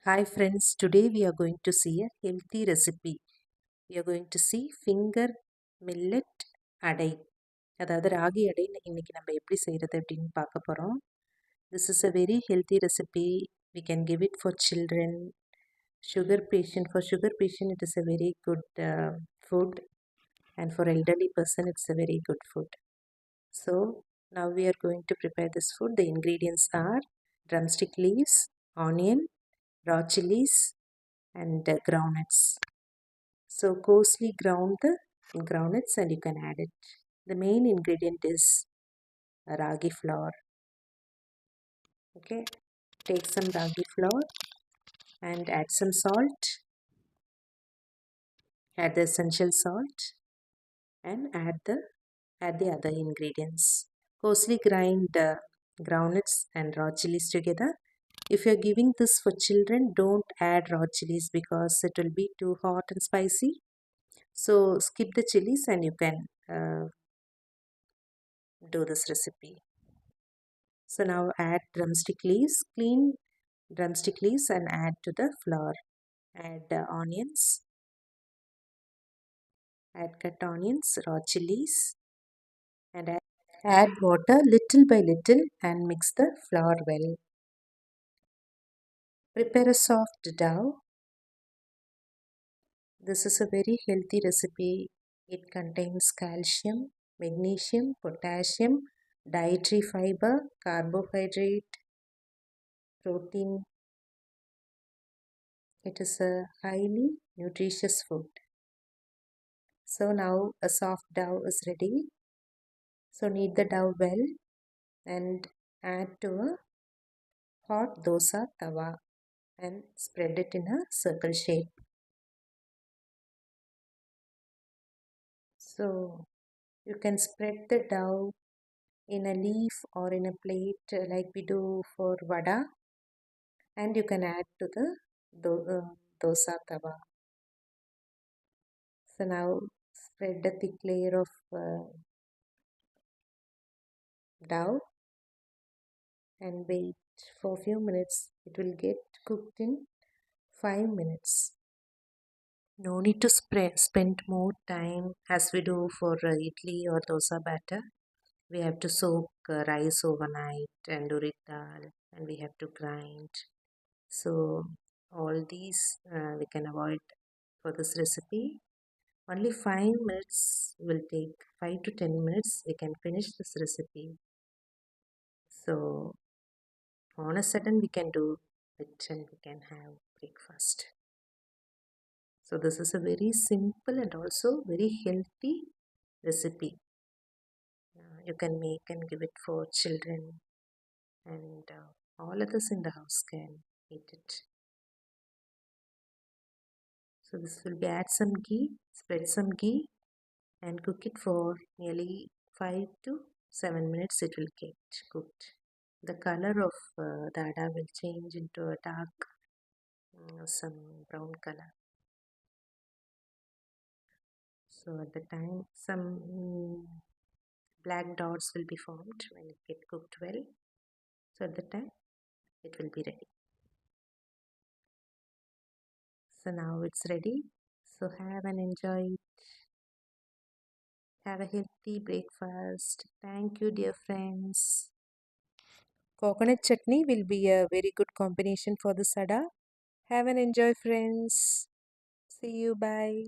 Hi friends, today we are going to see a healthy recipe. We are going to see finger millet adai. அதாவது ராகி அடை இன்னைக்கு நம்ம எப்படி செய்கிறது அப்படின்னு பார்க்க போகிறோம். This is a very healthy recipe. We can give it for children, sugar patient. For sugar patient, it is a very good food, and for elderly person, it's a very good food. So now we are going to prepare this food. The ingredients are drumstick leaves, onion, raw chilies, and groundnuts. So coarsely ground the groundnuts and you can add it. The main ingredient is ragi flour. Okay, take some ragi flour and add some salt. Add the essential salt and add the other ingredients. Coarsely grind groundnuts and raw chilies together. If you are giving this for children, don't add raw chilies because it will be too hot and spicy. So skip the chilies and you can do this recipe. So now add drumstick leaves, clean drumstick leaves and add to the flour. Add onions, add cut onions, raw chilies and add water little by little and mix the flour well. Prepare a soft dough. This is a very healthy recipe. It contains calcium, magnesium, potassium, dietary fiber, carbohydrate, protein. It is a highly nutritious food. So now a soft dough is ready. So knead the dough well and add to a hot dosa tawa and spread it in a circle shape. So you can spread the dough in a leaf or in a plate like we do for vada, and you can add to the dosa tawa. So now spread a thick layer of dough and wait for a few minutes. It will get cooked in 5 minutes. No need to spend more time as we do for idli or dosa batter. We have to soak rice overnight and urid dal, and we have to grind. So all these we can avoid for this recipe. Only 5 minutes will take, 5 to 10 minutes we can finish this recipe. So on a sudden we can do it and we can have breakfast. So this is a very simple and also very healthy recipe. You can make and give it for children, and all others in the house can eat it. So this will be, add some ghee, spread some ghee and cook it for nearly 5 to 7 minutes. It will get cooked. The color of the ada will change into a dark some brown color. So at the time some black dots will be formed when it get cooked well. So at the time it will be ready. So now it's ready. So have and enjoy it. Have a healthy breakfast. Thank you, dear friends. Coconut chutney will be a very good combination for the sada. Have and enjoy, friends. See you. Bye.